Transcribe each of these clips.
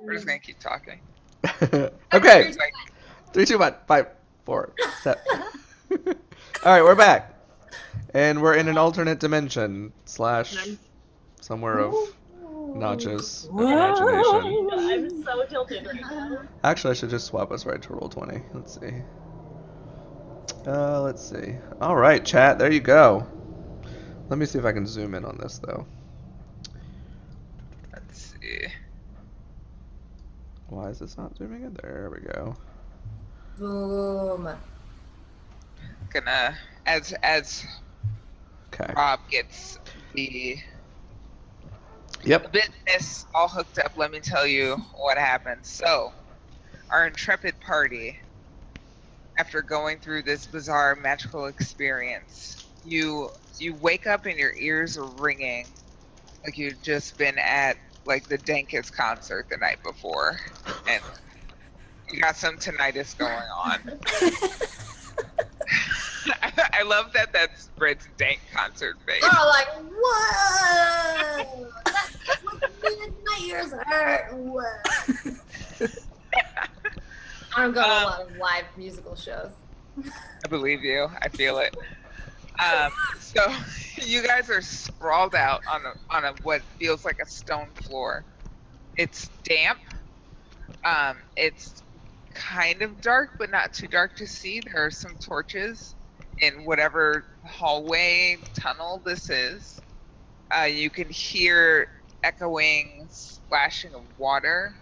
We're just gonna keep talking. Okay. Like, 3, 2, 1, 5, 4, 7. All right, we're back, and we're in an alternate dimension slash somewhere of notches of imagination. I'm so tilted right now. Actually, I should just swap us right to roll 20. Let's see. Let's see. All right, chat. There you go. Let me see if I can zoom in on this though. let's see. Why is this not zooming in? There we go. Boom. Gonna as Okay. Rob gets the Yep. business all hooked up, let me tell you what happened. So, our intrepid party, after going through this bizarre magical experience, you wake up and your ears are ringing like you've just been at like the dankest concert the night before, and you got some tinnitus going on. I love that that's Britt's dank concert face. Oh, like, whoa! My ears hurt. Whoa. I don't go to a lot of live musical shows. I believe you. I feel it. So you guys are sprawled out on a what feels like a stone floor. It's damp. It's kind of dark, but not too dark to see. There are some torches in whatever hallway tunnel this is. You can hear echoing splashing of water.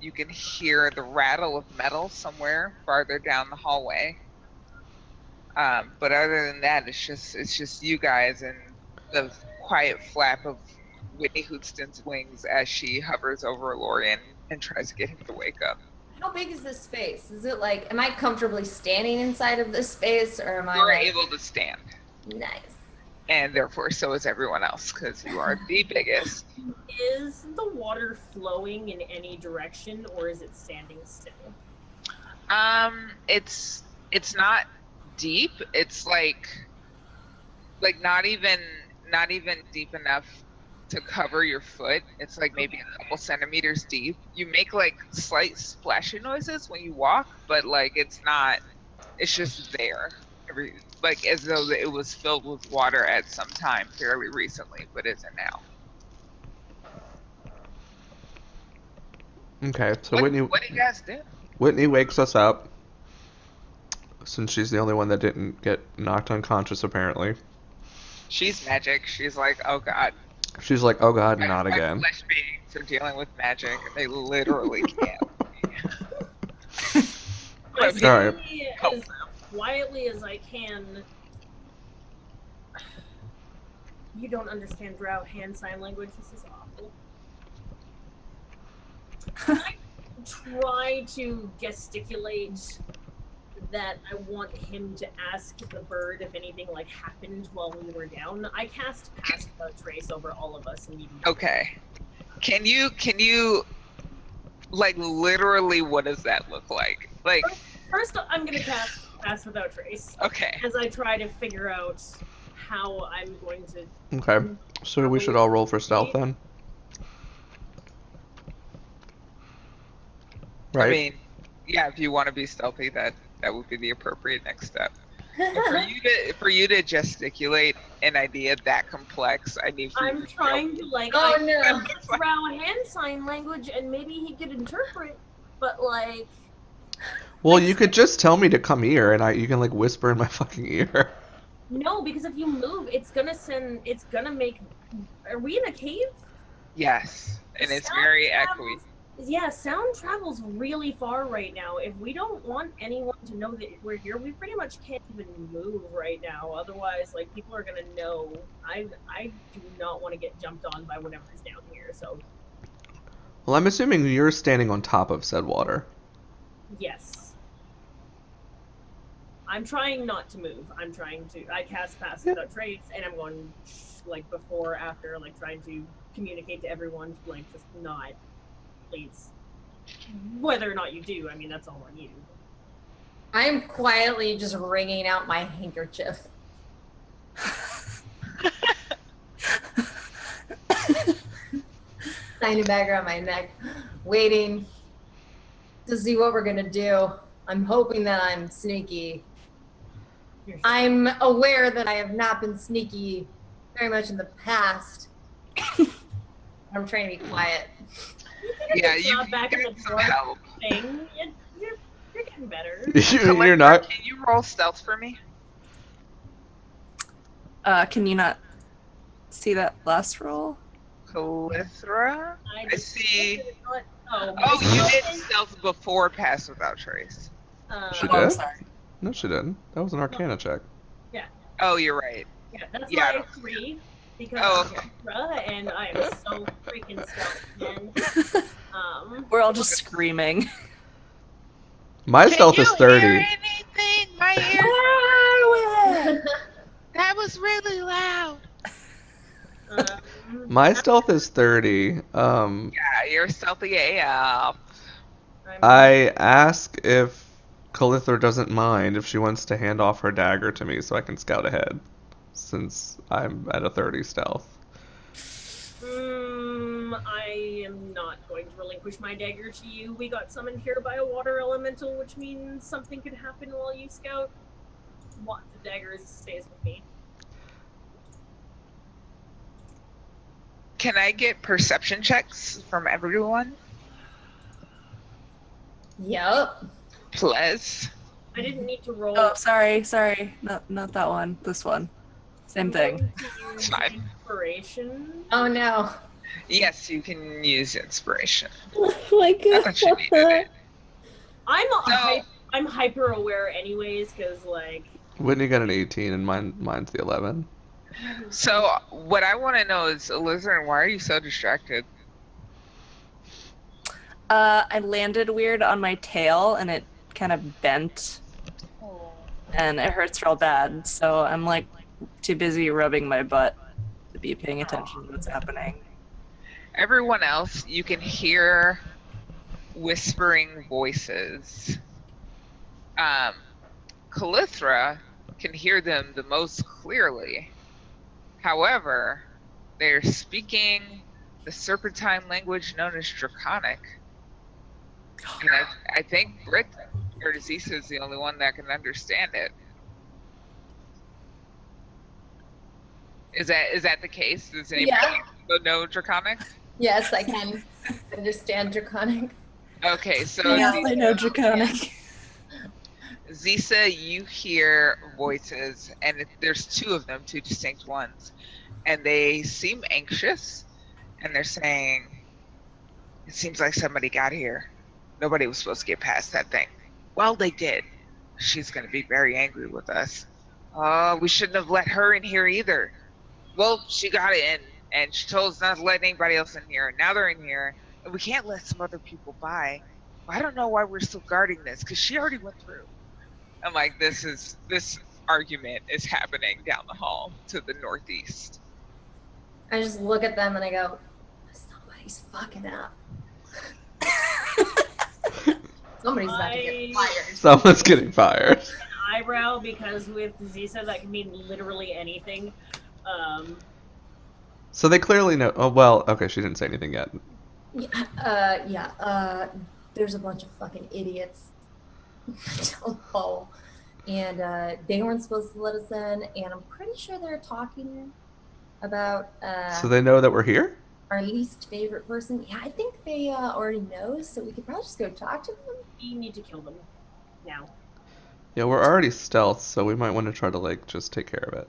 You can hear the rattle of metal somewhere farther down the hallway. But other than that, it's just you guys and the quiet flap of Whitney Houston's wings as she hovers over Lorian and tries to get him to wake up. How big is this space? Is it like, am I comfortably standing inside of this space, or am I You're like... able to stand. Nice. And therefore, so is everyone else, because you are the biggest. Is the water flowing in any direction, or is it standing still? It's not deep. It's like not even deep enough to cover your foot. It's like maybe a couple centimeters deep. You make like slight splashing noises when you walk, but like it's just there. Like as though it was filled with water at some time fairly recently, but isn't now. Okay. So What Whitney do you guys do? Whitney wakes us up, since she's the only one that didn't get knocked unconscious apparently. She's magic. She's like, oh god. She's like, oh god, not My again. flesh beings are dealing with magic. They literally can't. I But- All right. as quietly as I can. You don't understand Drow hand sign language. This is awful. I try to gesticulate that I want him to ask the bird if anything like happened while we were down. I cast Pass Without Trace over all of us immediately. Okay. Can you like literally what does that look like? Like First, I'm gonna cast Pass Without Trace okay. as I try to figure out how I'm going to. Okay. So we should all roll for stealth then. Right. I mean, yeah, if you want to be stealthy, that would be the appropriate next step. But for you to gesticulate an idea that complex, I need for you I'm to trying to like Oh, I no. Drow hand sign language and maybe he could interpret, but like Well, you could just tell me to come here, and you can like whisper in my fucking ear. no, because if you move, it's gonna make. Are we in a cave? Yes, and it's Sound very travels- echoey. Yeah, sound travels really far right now. If we don't want anyone to know that we're here, we pretty much can't even move right now. Otherwise, like people are gonna know. I do not want to get jumped on by whatever's down here. So Well, I'm assuming you're standing on top of said water. yes, I'm trying not to move. I cast Pass Without Trace, and I'm going like before, after, like trying to communicate to everyone to like just not. Please. Whether or not you do, I mean, that's all on you. I'm quietly just wringing out my handkerchief. I behind the back around my neck, waiting to see what we're gonna do. I'm hoping that I'm sneaky. I'm aware that I have not been sneaky very much in the past. I'm trying to be quiet. Yeah, It's you not back in the get some dwarf help. thing. You're getting better. You're not. Can you roll stealth for me? Can you not see that last roll? Calithra? I just see. Oh, Oh, you did stealth. stealth before Pass Without Trace. She Oh, I'm did? sorry. No, she didn't. That was an Arcana check. Oh, you're right. Yeah, that's Yeah, I my don't- 3 because Oh, I'm okay. Ultra, and I am so freaking stealth, man. We're all just screaming. My stealth Can is you 30. hear anything? My ears. That was really loud. My stealth is 30. Yeah, you're stealthy AF. I ask if Calithra doesn't mind if she wants to hand off her dagger to me so I can scout ahead, since I'm at a 30 stealth. I am not going to relinquish my dagger to you. We got summoned here by a water elemental, which means something could happen while you scout. What the dagger stays with me. Can I get perception checks from everyone? Yep. Please. I didn't need to roll. Oh, sorry. Not that one. This one. Same thing. It's fine. Inspiration. Oh no. Yes, you can use inspiration. Oh my I thought you needed it. I'm hyper aware anyways, because like. Whitney got an 18 and mine's the 11. So what I want to know is, Elizabeth, why are you so distracted? I landed weird on my tail and it kind of bent and it hurts real bad. So I'm like too busy rubbing my butt to be paying attention to what's happening. Everyone else, you can hear whispering voices. Calithra can hear them the most clearly. However, they're speaking the serpentine language known as Draconic. And I think Brit or Zisa is the only one that can understand it. Is that the case? Does anybody know Draconic? Yes, I can understand Draconic. Okay, so Yes, I know Draconic. Zisa, you hear voices, and there's two of them, two distinct ones, and they seem anxious, and they're saying, "It seems like somebody got here. Nobody was supposed to get past that thing. Well, they did. She's going to be very angry with us. We shouldn't have let her in here either. Well, she got in, and she told us not to let anybody else in here. Now they're in here, and we can't let some other people by. I don't know why we're still guarding this, because she already went through." And like this argument is happening down the hall to the northeast. I just look at them and I go, somebody's fucking up. Somebody's about to get fired. Someone's getting fired. An eyebrow, because with Zisa that can mean literally anything. So they clearly know. Oh, well, okay, she didn't say anything yet. There's a bunch of fucking idiots down the hall. And they weren't supposed to let us in, and I'm pretty sure they're talking about So they know that we're here? our least favorite person. Yeah, I think they already know, so we could probably just go talk to them. We need to kill them now. Yeah, we're already stealth, so we might want to try to, like, just take care of it.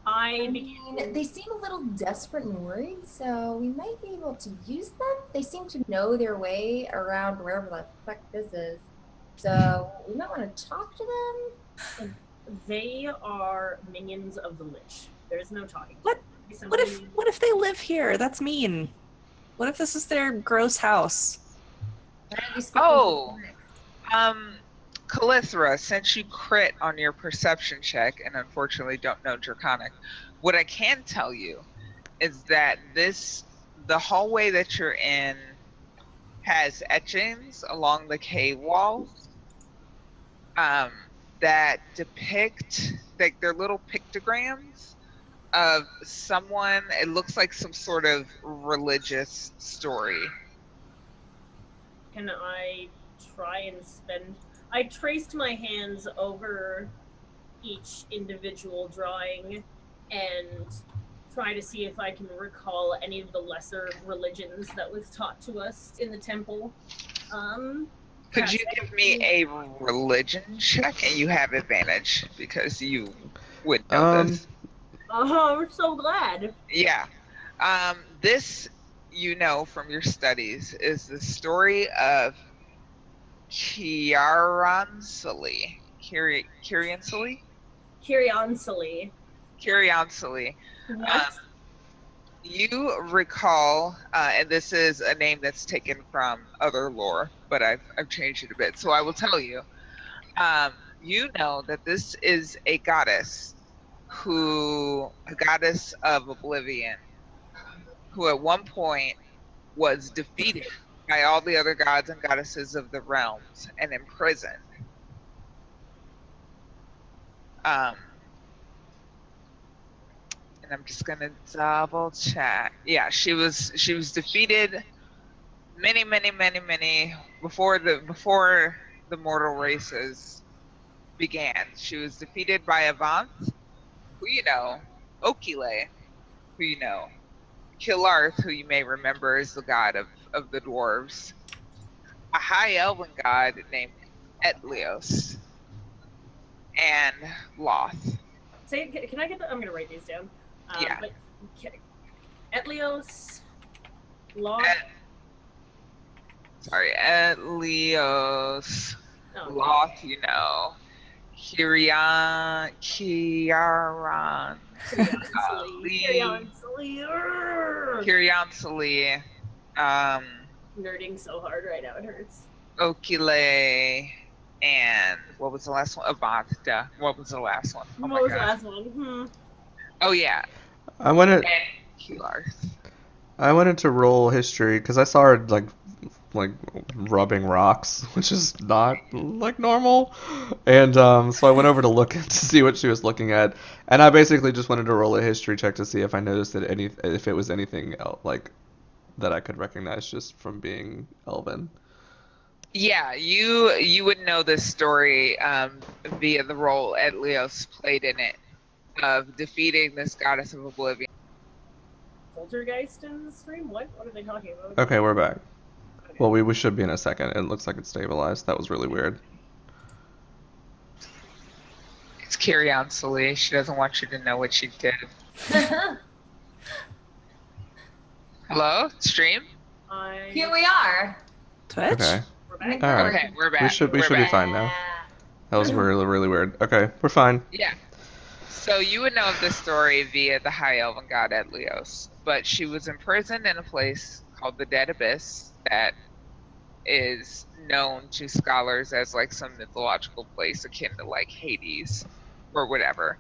I mean, they seem a little desperate and worried, so we might be able to use them. They seem to know their way around wherever the fuck this is. So we might want to talk to them. They are minions of the Lich. There's no talking. What if they live here? That's mean. What if this is their gross house? Oh, Calithra, since you crit on your perception check and unfortunately don't know Draconic, what I can tell you is that the hallway that you're in has etchings along the cave walls that depict, like, they're little pictograms of someone. It looks like some sort of religious story. Can I try and spend? I traced my hands over each individual drawing and try to see if I can recall any of the lesser religions that was taught to us in the temple. Could you perhaps give me a religion check? And you have advantage because you would know this. Oh, we're so glad. Yeah. This, you know from your studies, is the story of Kiaransali. Kiriansali? Curiosity. Kiriansali. What? You recall, and this is a name that's taken from other lore, but I've changed it a bit. So I will tell you. You know that this is a goddess a goddess of oblivion, who at one point was defeated by all the other gods and goddesses of the realms and imprisoned. Um, and I'm just gonna double check. Yeah, she was defeated many before the mortal races began. She was defeated by Avant, who you know, Okile, who you know, Killarth, who you may remember is the god of the dwarves, a high elven god named Etlios, and Loth. Say, can I get the? I'm gonna write these down. Yeah. But Etlios, Lot. Etlios, Oh, Loth, you know, Kiaran, Kiriansali, Nerding so hard right now, it hurts. Okile, and what was the last one? Avant. Duh. What was the last one? Oh What was my the god. last one? Oh yeah. I wanted to roll history because I saw her like rubbing rocks, which is not like normal. And so I went over to look to see what she was looking at, and I basically just wanted to roll a history check to see if I noticed that if it was anything like that I could recognize just from being Elven. Yeah, you would know this story via the role Etlios played in it of defeating this goddess of oblivion. Poltergeist in the stream? What are they talking about? Okay, we're back. Okay. Well, we should be in a second. It looks like it's stabilized. That was really weird. It's Kiriansali. She doesn't want you to know what she did. Hello, stream. Here we are. Twitch? Okay. We're back. All right. Okay, we're back. We should be back. fine now. That was really weird. Okay, we're fine. Yeah. So you would know of this story via the high elven god Etlios, but she was imprisoned in a place called the Dead Abyss that is known to scholars as like some mythological place akin to like Hades or whatever.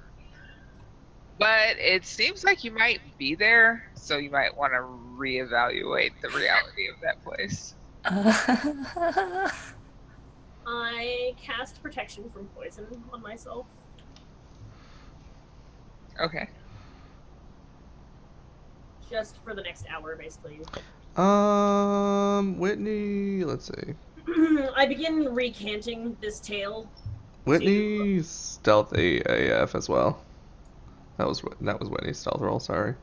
But it seems like you might be there, so you might want to reevaluate the reality of that place. I cast protection from poison on myself. Okay. Just for the next hour, basically. Whitney, let's see. I begin recanting this tale. Whitney's stealthy AF as well. That was Whitney's stealth roll, sorry.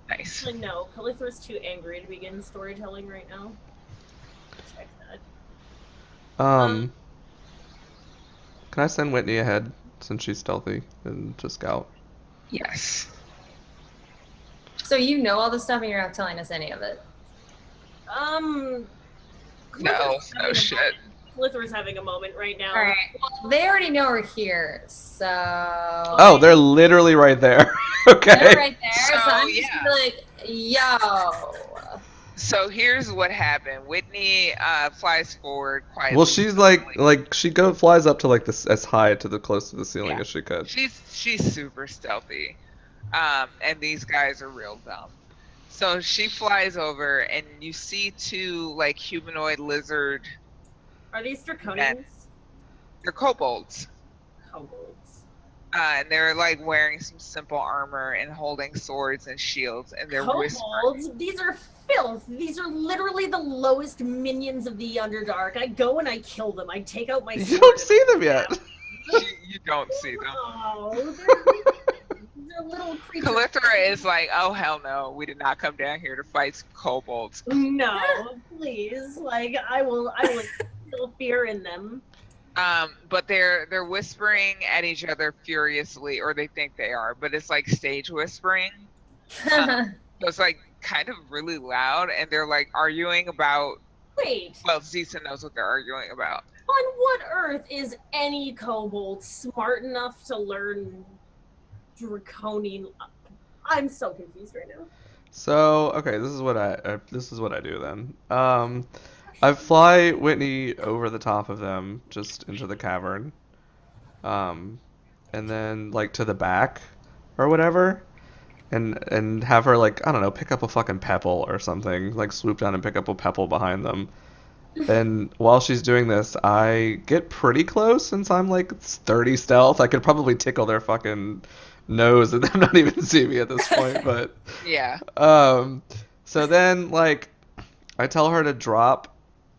Nice. Actually, no. Calithra's too angry to begin storytelling right now. Check that. Can I send Whitney ahead since she's stealthy and to scout? Yes. So you know all this stuff and you're not telling us any of it. No shit. Calithra's having a moment right now. Alright. Well, they already know we're here, so. Oh, they're literally right there. Okay. They're right there, so So, I'm just yeah. gonna be like, yo. So here's what happened. Whitney flies forward quietly. Well, she's like she flies up to like this as high to the close to the ceiling Yeah. as she could. She's super stealthy, and these guys are real dumb. So she flies over, and you see two like humanoid lizard. Are these draconians? They're kobolds. Kobolds. And they're like wearing some simple armor and holding swords and shields, and they're whispering. Kobolds? These are filth. These are literally the lowest minions of the Underdark. I go and I kill them. I take out my sword. You don't see them yet. You don't see them. Oh, they're little creatures. Calithra is like, oh hell no, we did not come down here to fight some kobolds. No, please. Like I will instill fear in them. But they're whispering at each other furiously, or they think they are, but it's like stage whispering. So it's like kind of really loud, and they're like arguing about. Wait. Well, Zisa knows what they're arguing about. On what earth is any kobold smart enough to learn draconian? I'm so confused right now. So okay, this is what I do then. I fly Whitney over the top of them, just into the cavern, and then like to the back, or whatever, and have her like, I don't know, pick up a fucking pebble or something, like swoop down and pick up a pebble behind them. And while she's doing this, I get pretty close since I'm like 30 stealth. I could probably tickle their fucking nose and them not even see me at this point, but Yeah. So then like I tell her to drop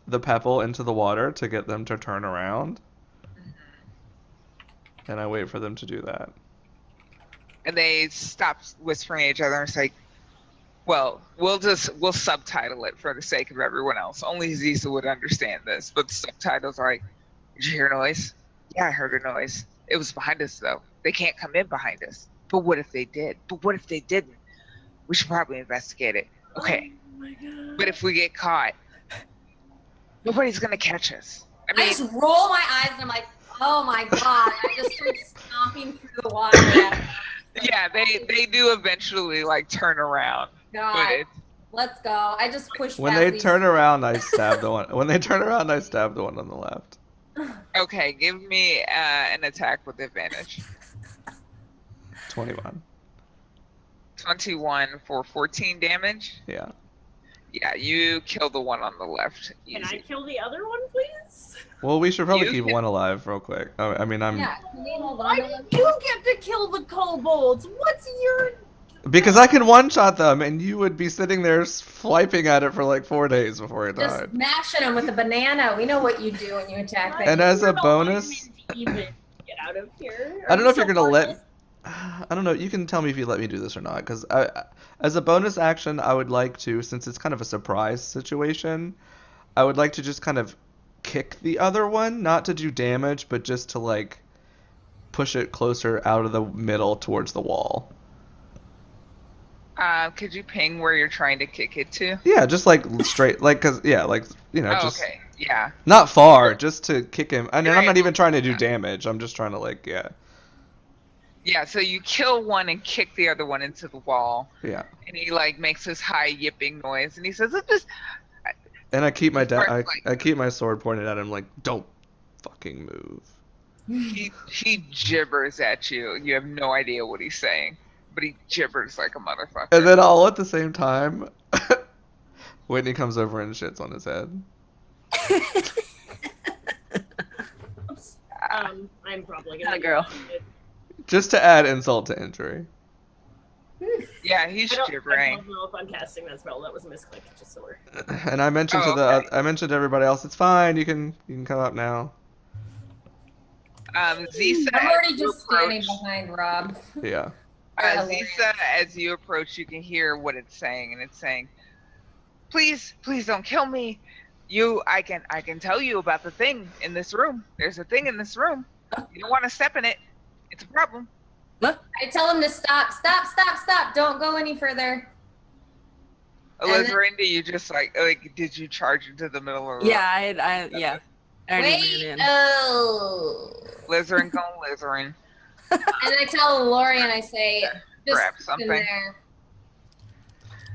the pebble into the water to get them to turn around. And I wait for them to do that. And they stop whispering at each other and say, well, we'll subtitle it for the sake of everyone else. Only Zisa would understand this, but the subtitles are like, did you hear a noise? Yeah, I heard a noise. It was behind us though. They can't come in behind us. But what if they did? But what if they didn't? We should probably investigate it. Okay. Oh my god. But if we get caught, nobody's gonna catch us. I I mean, just roll my eyes and I'm like, oh my god. I just start stomping through the water. yeah, they do eventually like turn around. But God, it, let's go. I just push When past they these- turn around, I stab the one. When they turn around, I stab the one on the left. okay, give me an attack with advantage. 21. 21 for 14 damage. Yeah. Yeah, you kill the one on the left. Can I Easy. kill the other one, please? Well, we should probably You keep can- one alive real quick. Oh, I mean, I'm Yeah, can we hold on Why to do them? you get to kill the kobolds? What's your... because I can one-shot them, and you would be sitting there swiping at it for like 4 days before it Just died. mashing them with a banana. We know what you do when you attack things. And as a You're the bonus- lineman to even get out of here. I don't know if you're So gonna heartless. I don't know. You can tell me if you let me do this or not. Because as a bonus action, I would like to, since it's kind of a surprise situation, I would like to just kind of kick the other one, not to do damage, but just to like push it closer out of the middle towards the wall. Could you ping where you're trying to kick it to? Yeah, just like straight, like, cause yeah, like, you know, Oh, just okay. Yeah. not far, just to kick him. And I'm Right. not even trying to do damage. I'm just trying to like, yeah, Yeah, so you kill one and kick the other one into the wall, yeah. and he like makes this high yipping noise, and he says, "It just And I keep my Right, like- I keep my sword pointed at him, like, don't fucking move. he gibbers at you. You have no idea what he's saying, but he gibbers like a motherfucker." And then all at the same time, Whitney comes over and shits on his head. Oops. I'm probably Atta gonna girl. Just to add insult to injury. Yeah, he's I gibbering. don't know if I'm casting that spell. That was a misclick, just so we're... And I mentioned Oh, to okay. I mentioned to everybody else, it's fine. You can come up now. Zisa, I'm already as you just standing approach- behind Rob. Yeah. Zisa, as you approach, you can hear what it's saying, and it's saying, "Please, please don't kill me. I can tell you about the thing in this room. There's a thing in this room. You don't want to step in it. It's a problem." I tell him to stop. Don't go any further. And then- Elizabeth, you just like, did you charge into the middle of the Yeah, I ran Wait. in. Oh. Lizard going Lizard. And I tell Lori and I say, just Grab in something. there.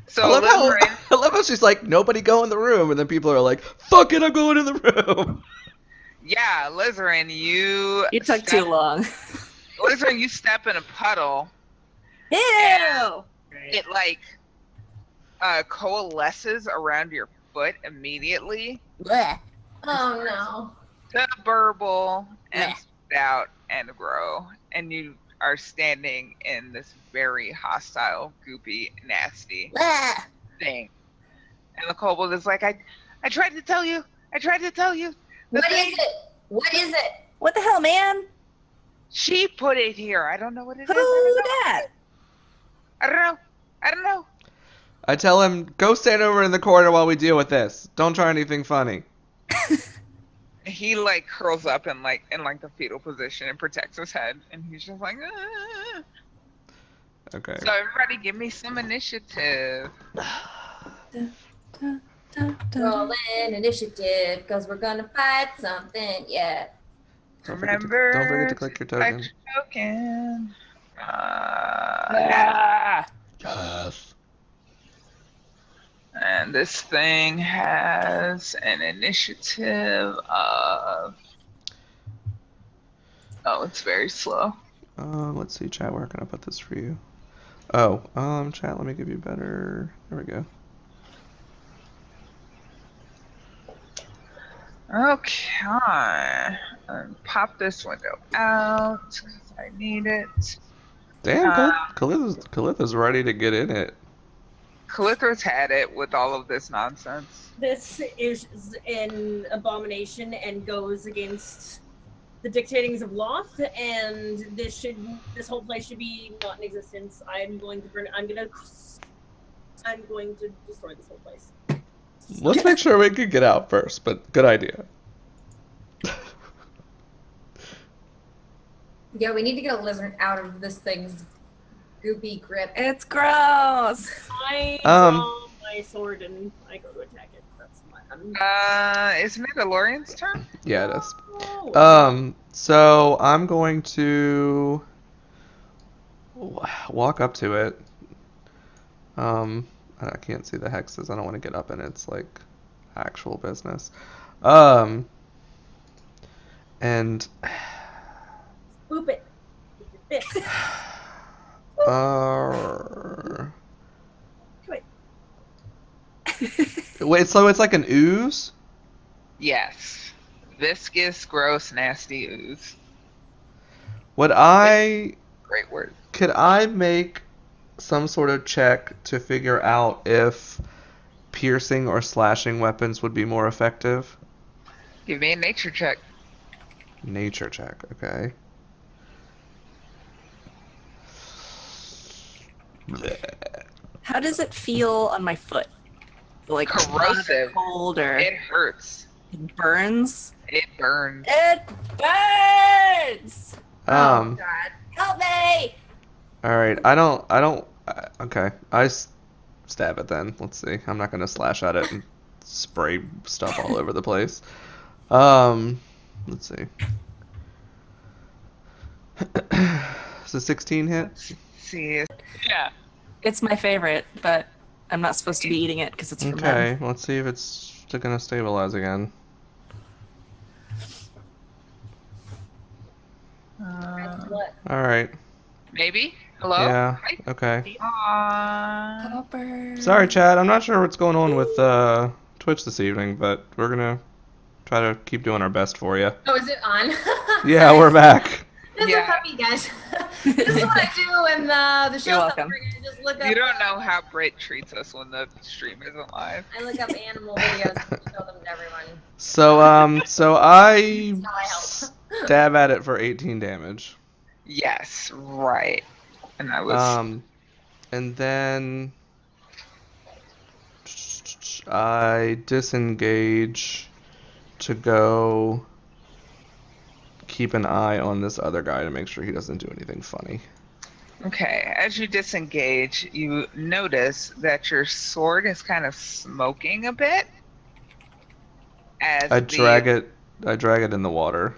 So I love how Lizard, I love how she's like, nobody go in the room, and then people are like, fuck it, I'm going in the room. yeah, Lizard, you You took too long. Lizard, you step in a puddle. Ew! It like coalesces around your foot immediately Blech. Oh no. to burble and Yeah. spit out and grow, and you are standing in this very hostile, goopy, nasty Ah, thing. And the kobold is like, I tried to tell you. I tried to tell you. what is it? What is it? What the hell, man? She put it here. I don't know what it is. Who that? I don't know. I don't know. I tell him, go stand over in the corner while we deal with this. Don't try anything funny. He like curls up in the fetal position and protects his head, and he's just like, ah. Okay. So everybody, give me some initiative. Roll in initiative because we're gonna fight something. Yeah. Don't Remember, forget to click your token. token. Ah! Yes. And this thing has an initiative of. Oh, it's very slow. Let's see, chat. Where can I put this for you? Oh, chat. Let me give you better. There we go. Okay. Pop this window out because I need it. Damn, Uh, Calitha's ready to get in it. Calitha's had it with all of this nonsense. This is an abomination and goes against the dictatings of Loth, and this whole place should be not in existence. I'm going to destroy this whole place. Let's make sure we can get out first, but good idea. Yeah, we need to get a lizard out of this thing's goopy grip. It's gross. I draw my sword and I go to attack it. That's my. Isn't it Elorian's turn? Yeah, it is. Oh. So I'm going to walk up to it. I can't see the hexes. I don't want to get up in its like actual business. And Boop it. With your fist. wait, so it's like an ooze? Yes. Viscous, gross, nasty ooze. Could Great word. I make some sort of check to figure out if piercing or slashing weapons would be more effective? Give me a nature check. Nature check, okay. How does it feel on my foot? Like Corrosive. cold or It hurts. it burns? It burns. It burns! Um, God. Help me! Alright, okay. Stab it then. Let's see. I'm not gonna slash at it and spray stuff all over the place. Let's see. So 16 hit? Let's see. Yeah. It's my favorite, but I'm not supposed to be eating it because it's for men. Okay, let's see if it's gonna stabilize again. What? Alright. Maybe? Hello? Yeah, Hi. okay. Copper. Sorry, Chad. I'm not sure what's going on with Twitch this evening, but we're gonna try to keep doing our best for you. Oh, is it on? Yeah, we're back. This Yeah. is puppy, guys. This is what I do when the show's You're not welcome. working. I just look up. You don't know how Brit treats us when the stream isn't live. I look up animal videos and show them to everyone. So I That's how I help. stab at it for 18 damage. Yes, right. And I was And then I disengage to go keep an eye on this other guy to make sure he doesn't do anything funny. okay. As you disengage, you notice that your sword is kind of smoking a bit. As I drag it in the water.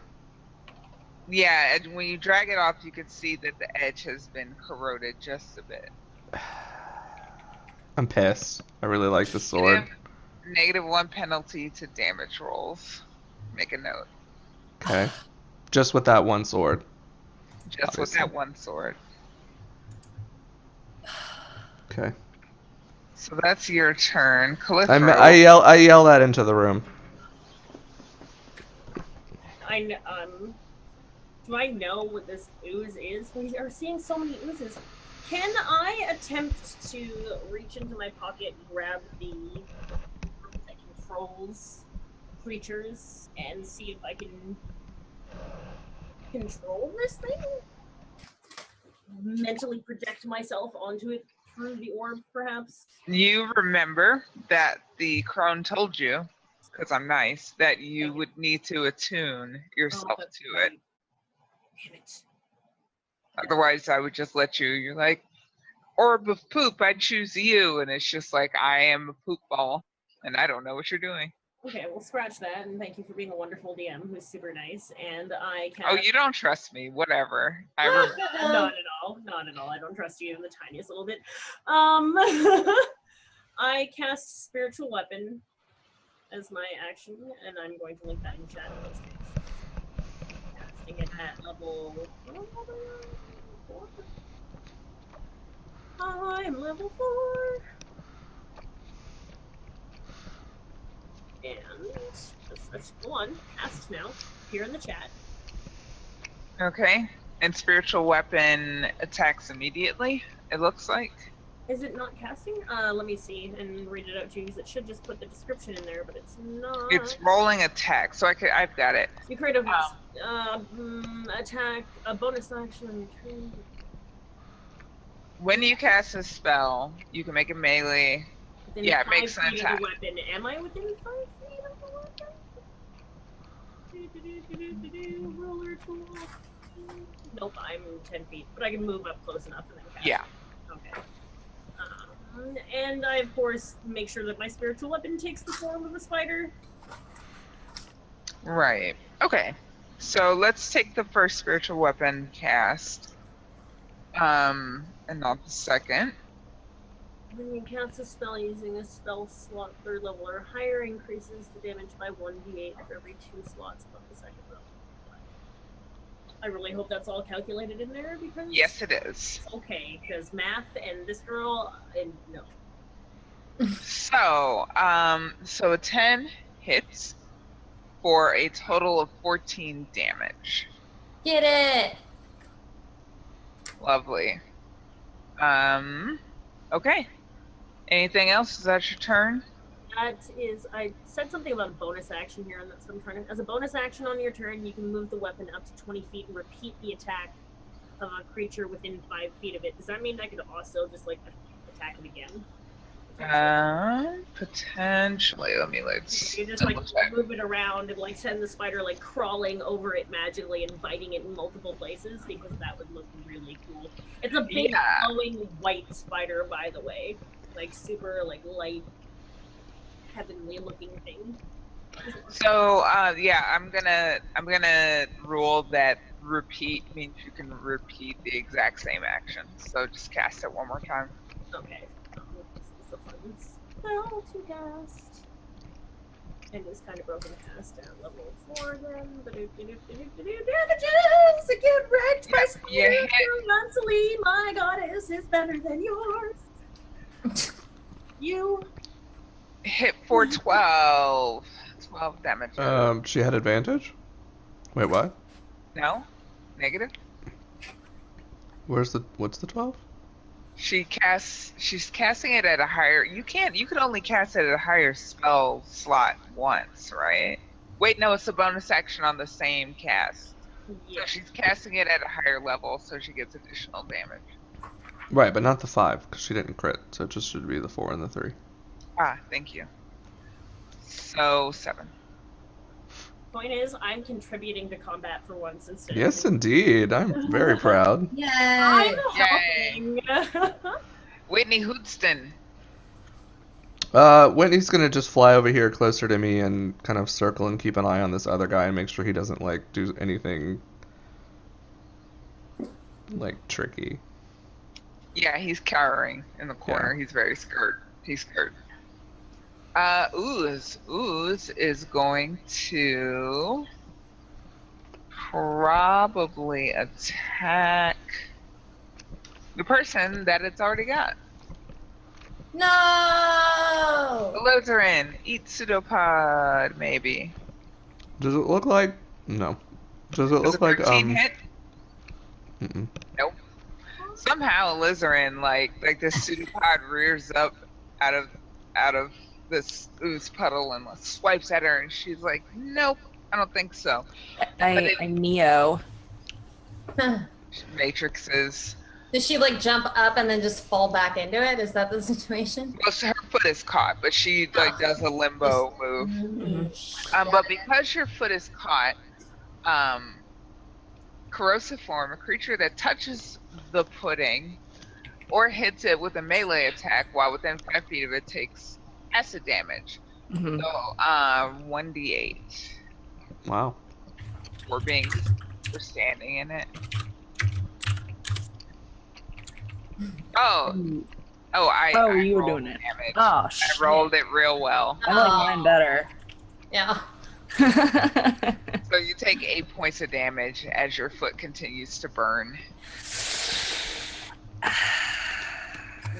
Yeah, and when you drag it off, you can see that the edge has been corroded just a bit. I'm pissed. I really like the sword. -1 penalty to damage rolls. Make a note. Okay. Just with that one sword. Just with that one sword. Okay. So that's your turn. Calithro. I yell that into the room. Do I know what this ooze is? We are seeing so many oozes. Can I attempt to reach into my pocket, grab the rope that controls creatures, and see if I can control this thing? Mentally project myself onto it through the orb, perhaps? You remember that the crone told you, because I'm nice, that you Okay. would need to attune yourself that's to right. it. Damn it. Otherwise, I would just let you. You're like, orb of poop, I choose you. And it's just like, I am a poop ball, and I don't know what you're doing. Okay, well, scratch that, and thank you for being a wonderful DM who's super nice. And I cast... Oh, you don't trust me. Whatever. I Not at all. Not at all. I don't trust you in the tiniest little bit. I cast Spiritual Weapon as my action, and I'm going to link that in chat in this case. Casting it at level 4. I'm level 4. And that's one cast now. Here in the chat. Okay. And spiritual weapon attacks immediately, it looks like. Is it not casting? Let me see and read it out to you because it should just put the description in there, but it's not. It's rolling attack, so I've got it. You create a attack, a bonus action. When you cast a spell, you can make a melee. Within Yeah, it 5 makes an feet attack. of the weapon. Am I within 5 feet of the weapon? Roller tool. Nope, I'm 10 feet, but I can move up close enough and then cast. Yeah. Okay. And I, of course, make sure that my spiritual weapon takes the form of a spider. Right. Okay. So let's take the first spiritual weapon cast. And not the second. When you cast a spell using a spell slot 3rd level or higher, increases the damage by 1d8 for every 2 slots above the 2nd level. I really hope that's all calculated in there because... Yes, it is. Okay, because math and this girl, and no. So, so a 10 hits for a total of 14 damage. Get it! Lovely. Okay. Anything else? Is that your turn? That is, I said something about a bonus action here, and that's what I'm trying to... As a bonus action on your turn, you can move the weapon up to 20 feet and repeat the attack of a creature within 5 feet of it. Does that mean I could also just, like, attack it again? Potentially. Let me You just like move it around and like send the spider like crawling over it magically and biting it in multiple places because that would look really cool. It's a big glowing white spider, by the way, like super like light, heavenly looking thing. So yeah, I'm gonna rule that repeat means you can repeat the exact same action. So just cast it one more time. Okay. This is a fun spell to cast. And it's kind of broken cast at level 4 then. Damages! Get wrecked by spider mentally. My goddess is better than yours. You hit for 12. 12 damage. She had advantage? Wait, what? No? Negative? What's the 12? She's casting it at a higher, you can only cast it at a higher spell slot once, right? Wait, no, it's a bonus action on the same cast. Yeah. So she's casting it at a higher level, so she gets additional damage. Right, but not the 5, because she didn't crit, so it just should be the 4 and the 3. Ah, thank you. So 7. Point is, I'm contributing to combat for once instead. Yes, indeed. I'm very proud. Yay! I'm helping. Whitney Hoodston. Whitney's gonna just fly over here closer to me and kind of circle and keep an eye on this other guy and make sure he doesn't like do anything like tricky. Yeah, he's cowering in the corner. Yeah. He's very scared. He's scared. Ooze is going to probably attack the person that it's already got. No! The loads are in. Eat pseudopod, maybe. Does it look like? No. Does it Does a look like 13 hit? Mm-mm. Nope. Somehow Alizarin, like this pseudopod rears up out of this ooze puddle and swipes at her, and she's like, "Nope, I don't think so." I Neo. Matrixes. Does she like jump up and then just fall back into it? Is that the situation? Well, so her foot is caught, but she like does a limbo move. Mhm. But because your foot is caught, corrosive form, a creature that touches the pudding or hits it with a melee attack while within 5 feet of it takes acid damage. Mhm. So 1d8 Wow. for standing in it. Oh, I you were rolled doing it. damage. Oh, I shit. rolled it real well. I like mine better. Yeah. So you take 8 points of damage as your foot continues to burn.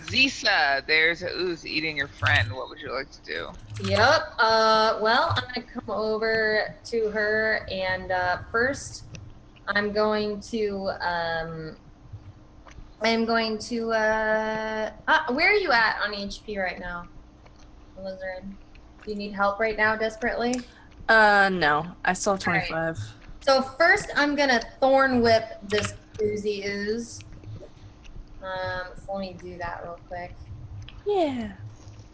Zisa, there's a ooze eating your friend. What would you like to do? Yep. Well, I'm gonna come over to her, and first, I'm going to. Where are you at on HP right now, Alizarin? Do you need help right now, desperately? No. I still have All right. 25. So first, I'm gonna thorn whip this ooze. So let me do that real quick. Yeah.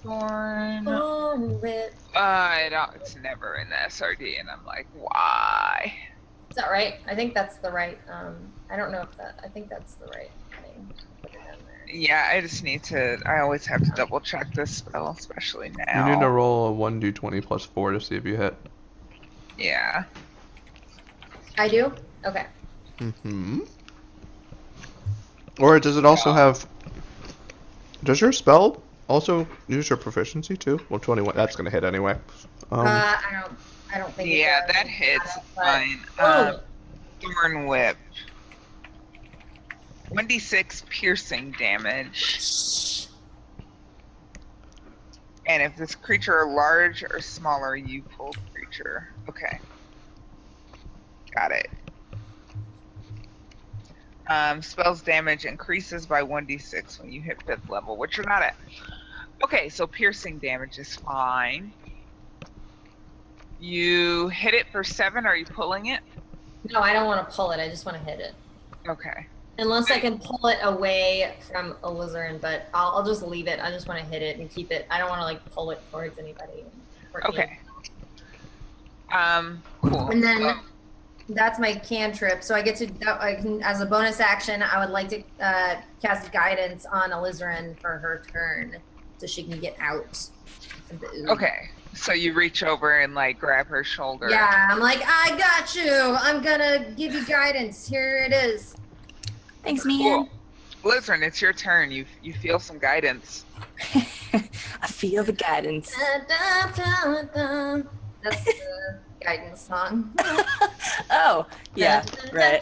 Thorn whip. It's never in the SRD, and I'm like, why? Is that right? I think that's the right. I don't know if that. I think that's the right thing. Put it in there. Yeah, I just need to. I always have to double check this spell, especially now. You need to roll a 1d20 plus 4 to see if you hit. Yeah. I do. Okay. Mm-hmm. Or does it also have... Does your spell also use your proficiency too? Well, 21. That's gonna hit anyway. I don't think. Yeah, it does. that hits But- fine. Oh. Thorn whip. 1d6 piercing damage. And if this creature large or smaller, you pull the creature. Okay. Got it. Spells damage increases by 1d6 when you hit 5th level, which you're not at. Okay, so piercing damage is fine. You hit it for 7. Are you pulling it? No, I don't want to pull it. I just want to hit it. Okay. Unless I can pull it away from Alizarin, but I'll just leave it. I just want to hit it and keep it. I don't want to like pull it towards anybody. Okay. Cool. And then that's my cantrip. So I get to, as a bonus action, I would like to cast guidance on Alizarin for her turn, so she can get out of the ooze. Okay. So you reach over and like grab her shoulder. Yeah, I'm like, I got you. I'm gonna give you guidance. Here it is. Thanks, man. Cool. Lizard, it's your turn. You feel some guidance. I feel the guidance. Da, da, da, da. That's the guidance song. Oh, yeah, right.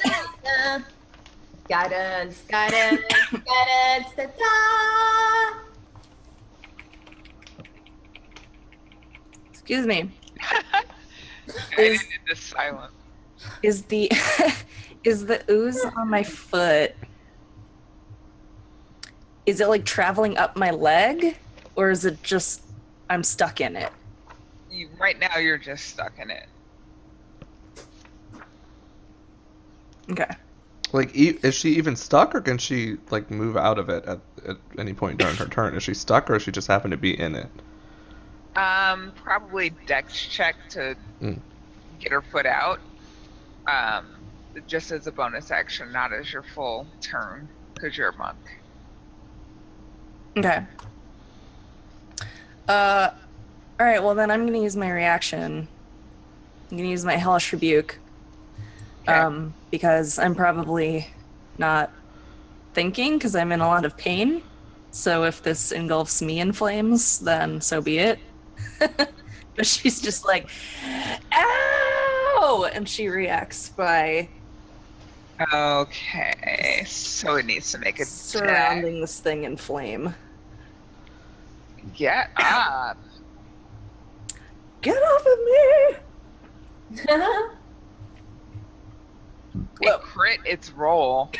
Guidance, guidance, guidance. Da, da. Excuse me. Guidance into silence. Is the is the ooze on my foot? Is it like traveling up my leg, or is it just I'm stuck in it? Right now, you're just stuck in it. Okay. Like, is she even stuck, or can she like move out of it at any point during her turn? Is she stuck, or is she just happen to be in it? Probably dex check to get her foot out. Just as a bonus action, not as your full turn, because you're a monk. Okay. All right. Well, then I'm gonna use my reaction. I'm gonna use my hellish rebuke. Okay. Because I'm probably not thinking because I'm in a lot of pain. So if this engulfs me in flames, then so be it. But she's just like, ow! And she reacts by Okay, so it needs to make a check. surrounding this thing in flame. Get up. Get off of me! it crit its roll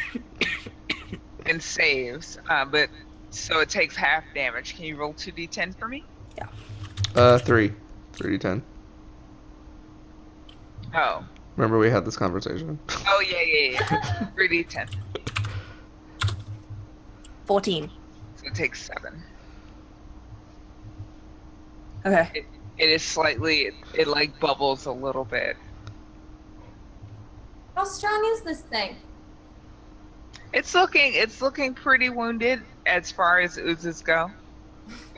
and saves, but so it takes half damage. Can you roll 2d10 for me? 3. 3d10. Oh. Remember we had this conversation. Oh, yeah. 3d10. 14. So it takes 7. Okay. It is slightly, it like bubbles a little bit. How strong is this thing? It's looking pretty wounded as far as oozes go,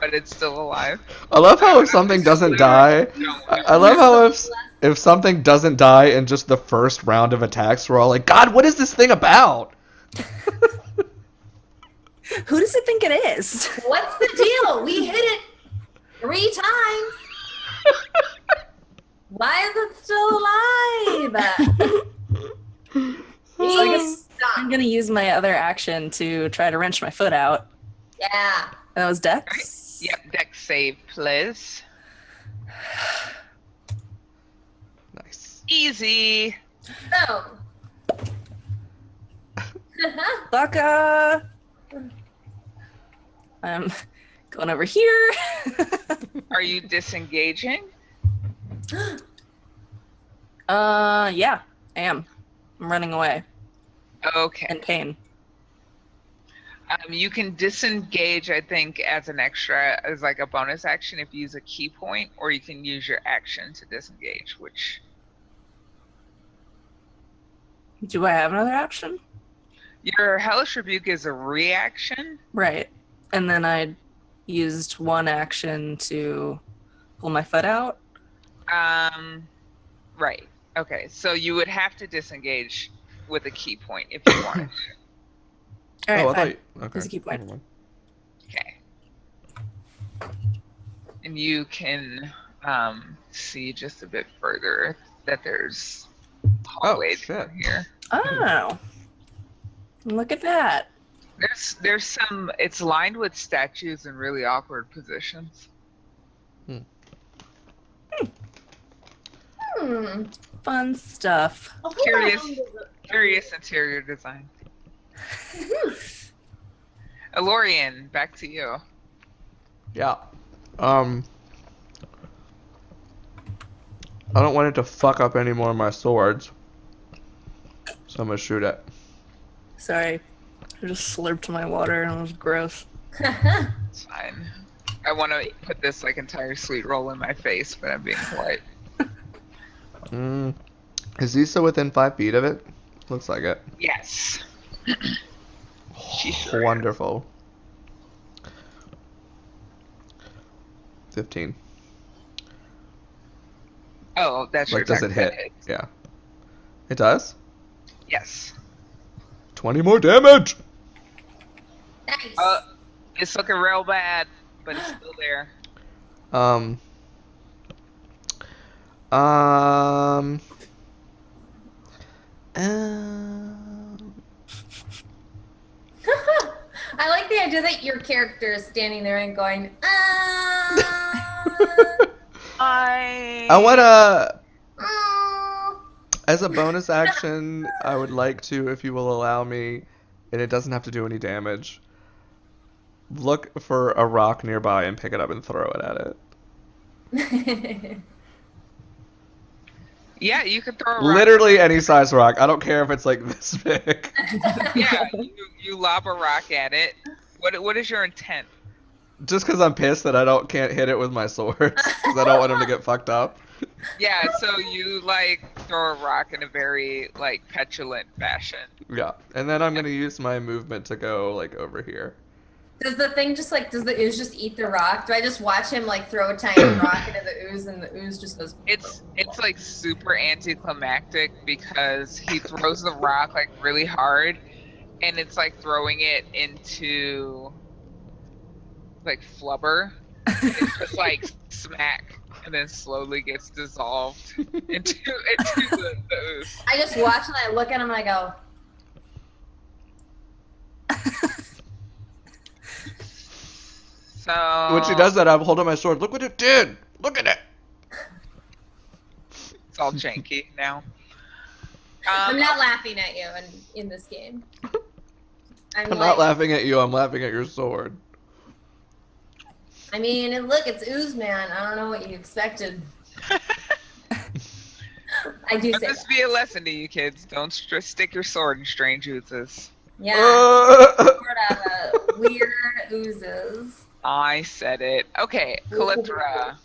but it's still alive. I love how if something doesn't die, I love how if something doesn't die in just the first round of attacks, we're all like, God, what is this thing about? Who does it think it is? What's the deal? We hit it 3 times. Why is it still alive? So I guess I'm gonna use my other action to try to wrench my foot out. Yeah. That was Dex. Yep, dex save, please. Nice. Easy. Oh. Baka. I'm going over here. Are you disengaging? Yeah, I am. I'm running away Okay. in pain. You can disengage, I think, as an extra, as like a bonus action if you use a key point, or you can use your action to disengage, which... Do I have another action? Your Hellish Rebuke is a reaction. Right. And then I used one action to pull my foot out. Right. Okay, so you would have to disengage with a key point if you wanted to. All right, I fine. thought okay. There's a key point. Never mind. Okay. And you can see just a bit further that there's hallways shit. here. Oh. Look at that. There's some. It's lined with statues in really awkward positions. Fun stuff. Curious interior design. Elorian, back to you. Yeah. I don't want it to fuck up any more of my swords. So I'm gonna shoot it. Sorry. I just slurped my water and it was gross. It's fine. I want to put this like entire sweet roll in my face, but I'm being polite. Is Zisa within 5 feet of it? Looks like it. Yes. Wonderful. 15. Oh, that's your Like, does attack it that hit? hits. Yeah. It does? Yes. 20 more damage! Nice. It's looking real bad, but it's still there. I like the idea that your character is standing there and going, I wanna... As a bonus action, I would like to, if you will allow me, and it doesn't have to do any damage, look for a rock nearby and pick it up and throw it at it. Yeah, you could throw a rock. Literally any size rock. I don't care if it's like this big. Yeah, you lob a rock at it. What is your intent? Just because I'm pissed that I can't hit it with my swords, because I don't want him to get fucked up. Yeah, so you like throw a rock in a very like petulant fashion. Yeah, and then I'm gonna use my movement to go like over here. Does the thing just like, does the ooze just eat the rock? Do I just watch him like throw a tiny rock into the ooze and the ooze just goes? It's like super anticlimactic because he throws the rock like really hard, and it's like throwing it into like flubber. It's just like smack, and then slowly gets dissolved into the ooze. I just watch and I look at him and I go. So When she does that, I'm holding my sword. Look what it did! Look at it! it's all janky now. I'm not laughing at you in this game. I'm not laughing at you. I'm laughing at your sword. I mean, and look, it's Ooze Man. I don't know what you expected. I do Let say this that. be a lesson to you kids. Don't stick your sword in strange oozes. Yeah. Sort of weird oozes. I said it. Okay, Calyptra.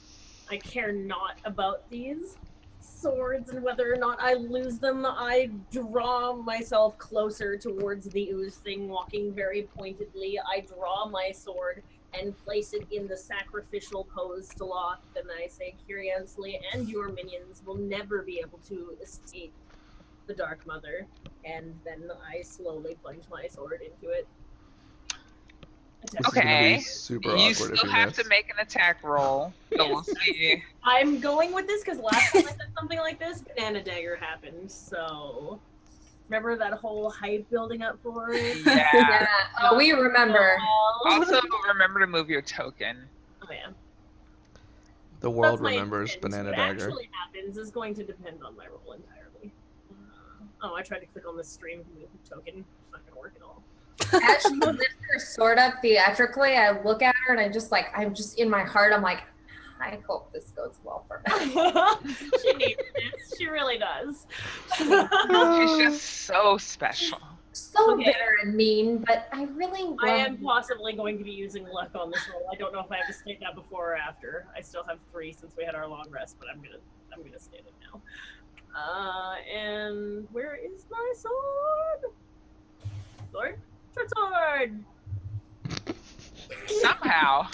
I care not about these swords and whether or not I lose them. I draw myself closer towards the ooze thing, walking very pointedly. I draw my sword and place it in the sacrificial pose to Locke, and I say, Kyriansly and your minions will never be able to escape the Dark Mother. And then I slowly plunge my sword into it. This is gonna be Okay. super You awkward if still you have miss. to make an attack roll. So we'll see. I'm going with this because last time I said something like this, Banana Dagger happened. So remember that whole hype building up for it? Yeah. Yeah. Oh, we remember. Also, remember to move your token. Oh yeah. The world That's my remembers intent. Banana What Dagger. actually happens is going to depend on my roll entirely. Oh, I tried to click on the stream to move the token. It's not gonna work at all. As she lifts her sword up theatrically, I look at her and I'm just in my heart, I'm like, I hope this goes well for her. She needs this. She really does. She's just so special. So Okay. bitter and mean, but I really want I am possibly going to be using luck on this roll. I don't know if I have to state that before or after. I still have 3 since we had our long rest, but I'm gonna state it now. And where is my sword? Sword? Short sword! Somehow.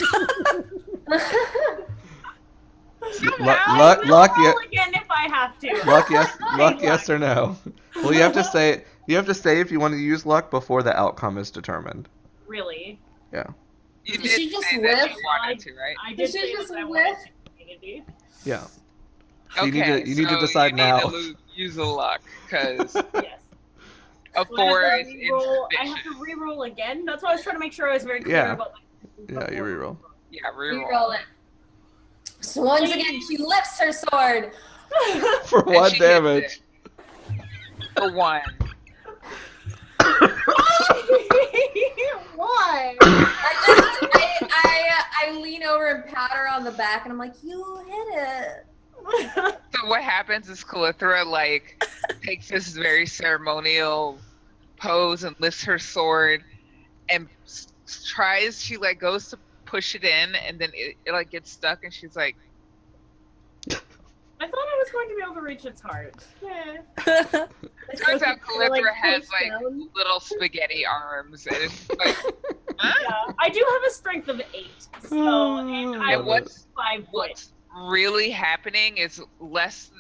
Luck, Roll again if I have to. luck, yes or no. Well, you have to say if you want to use luck before the outcome is determined. Really? Yeah. You Did she just say that whiff? you wanted to, right? I Did did she say just that I whiff? wanted to, Andy. Yeah. So Okay, you need to decide you now. Need to use the luck because Yes. a So 4 I is have insufficient. to re-roll again. That's why I was trying to make sure I was very clear Yeah. about my Yeah, you reroll. Yeah, reroll. Reroll it. So once again, she lifts her sword. For And one she hits damage. it. For 1. Why? I lean over and pat her on the back, and I'm like, "You hit it." So what happens is Calyptra like takes this very ceremonial pose and lifts her sword and tries. She like goes to push it in, and then it like gets stuck, and she's like, I thought I was going to be able to reach its heart. Yeah. turns out Calyptra has push like down. little spaghetti arms, and it's like, huh? Yeah, I do have a strength of 8, so and I I'm And love it. what's 5 foot. what's really happening is less.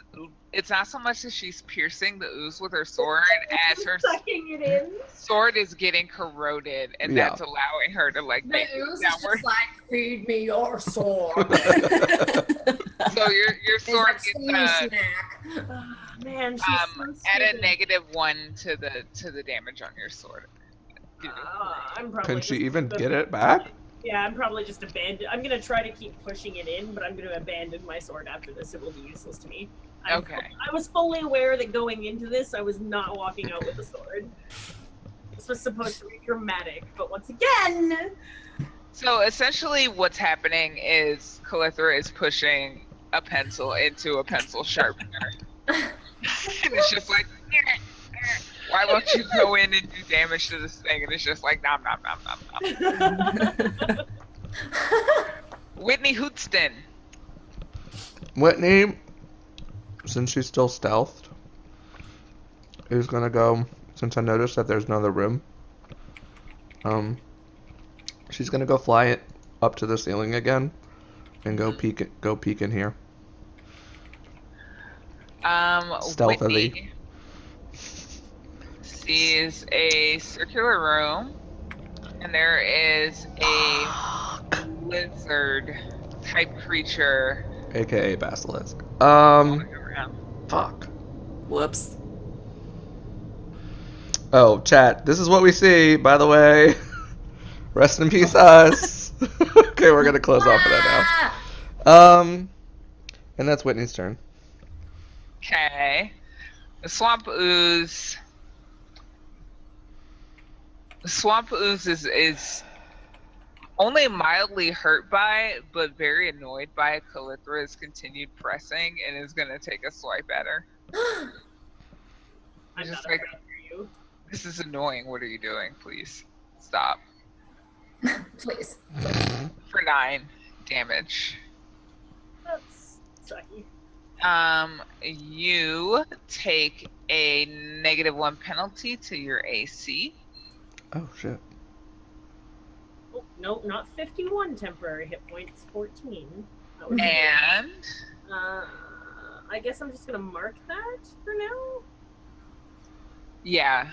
It's not so much that she's piercing the ooze with her sword as her Sucking it in. sword is getting corroded, and Yeah. that's allowing her to like The make ooze is downward. just like, "Feed me your sword." So your It's sword like gets snack. Oh, man, she's so add a stupid. -1 to the damage on your sword. I'm probably Can she just even gonna- get it back? Yeah, I'm probably just abandon. I'm gonna try to keep pushing it in, but I'm gonna abandon my sword after this. It will be useless to me. Okay. I was fully aware that going into this, I was not walking out with a sword. This was supposed to be dramatic, but once again, So essentially, what's happening is Calyptra is pushing a pencil into a pencil sharpener, and it's just like, why won't you go in and do damage to this thing? And it's just like, nom nom nom nom nom. Whitney Hootston. Whitney, since she's still stealthed, is gonna go. Since I noticed that there's another room, she's gonna go fly it up to the ceiling again, and go peek in here. Stealthily. Whitney sees a circular room, and there is a lizard type creature AKA basilisk. going around. Fuck. Whoops. Oh, chat. This is what we see, by the way. Rest in peace, us. Okay, we're gonna close off of that now. And that's Whitney's turn. Okay. The swamp ooze. The swamp ooze is only mildly hurt by, but very annoyed by Calithra's continued pressing, and is gonna take a swipe at her. I'm Just not like, afraid for you. this is annoying. What are you doing? Please stop. Please. For 9 damage. That's sucky. You take a -1 penalty to your AC. Oh shit. Oh, no, not 51 temporary hit points, 14. That was And I guess I'm just gonna mark that for now. yeah,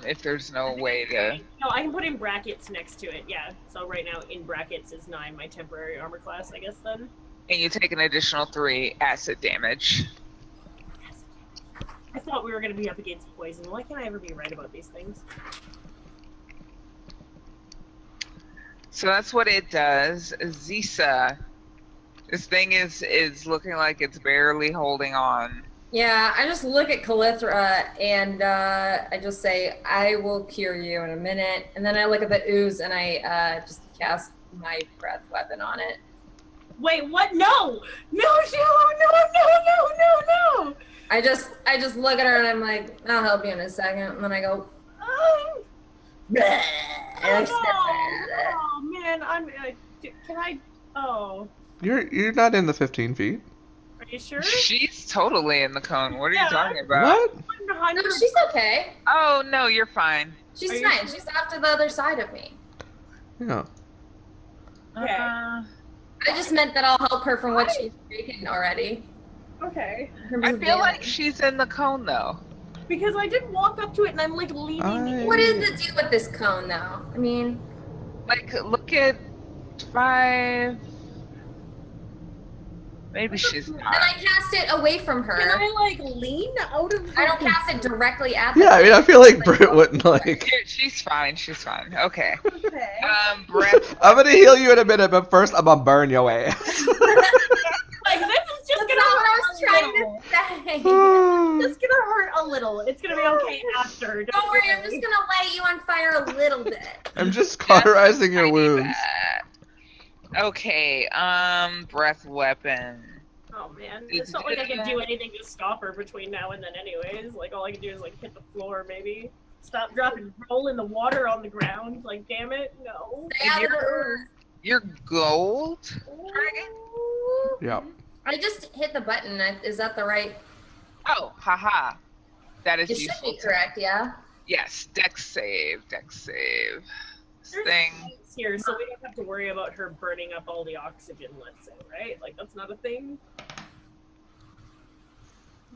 if there's no way to. No, I can put in brackets next to it. Yeah. So right now in brackets is 9, my temporary armor class, I guess then. And you take an additional 3 acid damage. I thought we were gonna be up against poison. Why can't I ever be right about these things? So that's what it does. Zisa, this thing is looking like it's barely holding on. Yeah, I just look at Calithra and I just say, I will cure you in a minute. And then I look at the ooze and I just cast my breath weapon on it. Wait, what? No! No, no! I just look at her and I'm like, I'll help you in a second. And then I go, Oh, bleh, and I no! step right at it. Oh man, can I? Oh, You're not in the 15 feet. are you sure? She's totally in the cone. What are Yeah. you talking about? What? 100. No, she's okay. Oh no, you're fine. She's Are you fine. sure? She's off to the other side of me. Yeah. Okay. I just meant that I'll help her from what she's taken already. Okay. I feel like she's in the cone though. Because I did walk up to it and I'm like leaning in. What is the deal with this cone, though? I mean, Like, look at 5. Maybe she's then not. I cast it away from her. Can I like lean out of? I don't cast it directly at the Yeah, I mean, I feel like Britt wouldn't like. Here, she's fine. She's fine. Okay. Okay. Breath. I'm gonna heal you in a minute, but first I'm gonna burn your ass. Like this is just That's gonna not what I hurt was a trying little. to say. It's gonna hurt a little. It's gonna be okay after. Don't worry, I'm just gonna light you on fire a little bit. I'm just cauterizing your wounds. Okay. Breath weapon. Oh man, it's not like I can do anything to stop her between now and then. Anyways, like all I can do is like hit the floor, maybe stop, drop, and roll in the water on the ground. Like damn it, no. Stay out of the ooze. You're gold. Yeah. I just hit the button. Is that the right? Oh, haha. That is It should useful. be correct, yeah. Yes. Dex save. Dex save. This There's thing. lights here, so we don't have to worry about her burning up all the oxygen. Let's say, right? Like that's not a thing.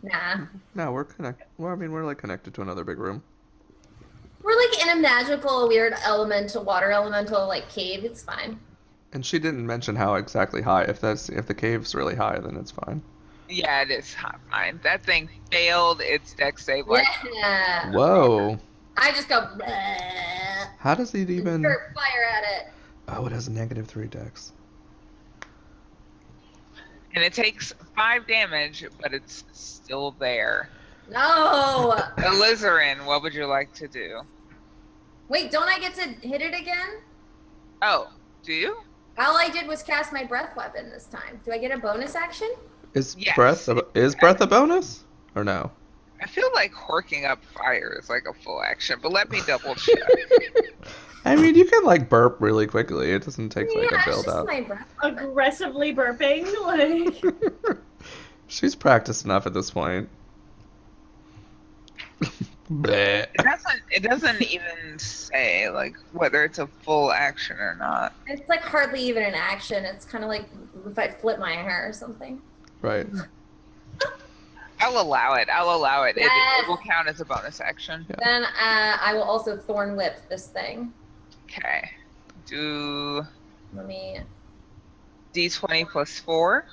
Nah. No, we're connected. Well, I mean, we're like connected to another big room. We're like in a magical, weird elemental, water elemental, like cave. It's fine. And she didn't mention how exactly high. If the cave's really high, then it's fine. Yeah, it is hot. Fine. That thing failed its dex save. Like, Yeah. Whoa. I just go. Bleh, How does it even? Start fire at it. Oh, it has a -3 dex. and it takes 5 damage, but it's still there. No. Alizarin, what would you like to do? Wait, don't I get to hit it again? Oh, do you? All I did was cast my breath weapon this time. Do I get a bonus action? Is Yes. breath a bonus or no? I feel like horking up fire is like a full action, but let me double check. I mean, you can like burp really quickly. It doesn't take like Yeah, a it's build just up. my breath. Aggressively burping, like. She's practiced enough at this point. Bleh. It doesn't even say like whether it's a full action or not. It's like hardly even an action. It's kind of like if I flip my hair or something. Right. I'll allow it. Yes. It will count as a bonus action. Yeah. Then I will also thorn whip this thing. Okay. Do Let me. D20 plus 4.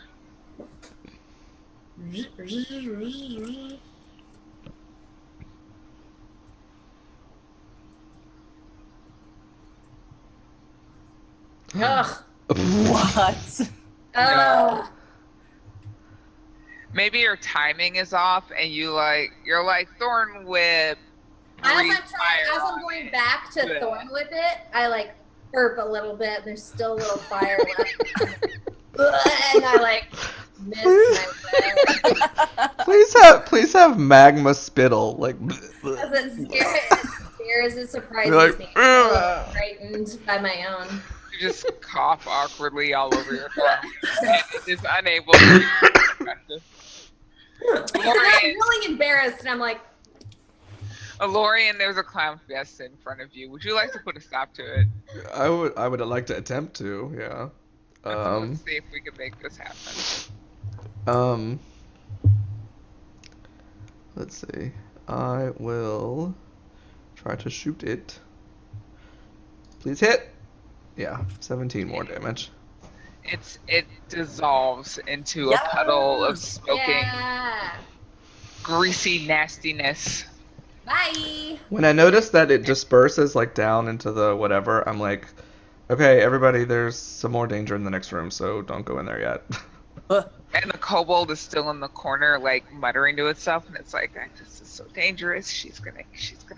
Ugh. What? Ugh. Maybe your timing is off, and you're like Thorn Whip. breathe As fire I'm on going it. back to Yeah. Thorn Whip it, I like burp a little bit. There's still a little fire left. And I like miss my whip. Please have magma spittle. Like, Because it surprises You're like, me. I'm a little frightened by my own. You just cough awkwardly all over your phone and is unable to be effective. I'm really embarrassed, and I'm like, Lorian, there's a clown fest in front of you. Would you like to put a stop to it? I would like to attempt to, yeah. Let's see if we can make this happen. Let's see. I will try to shoot it. Please hit. Yeah, 17 more damage. It dissolves into a puddle of smoking, greasy nastiness. bye. When I notice that it disperses like down into the whatever, I'm like, okay, everybody, there's some more danger in the next room, so don't go in there yet. And the kobold is still in the corner, like muttering to itself, and it's like, "This is so dangerous. She's gonna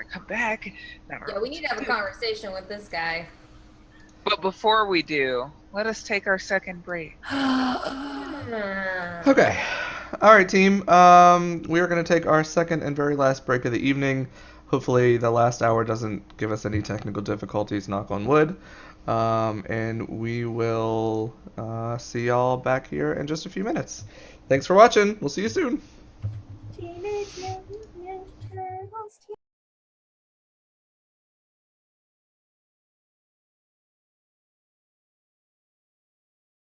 come back." Yeah, we need to have a conversation with this guy. But before we do, let us take our second break. Okay. All right, team. We are going to take our second and very last break of the evening. Hopefully, the last hour doesn't give us any technical difficulties. Knock on wood. And we will see y'all back here in just a few minutes. Thanks for watching. We'll see you soon. Teenage Mutant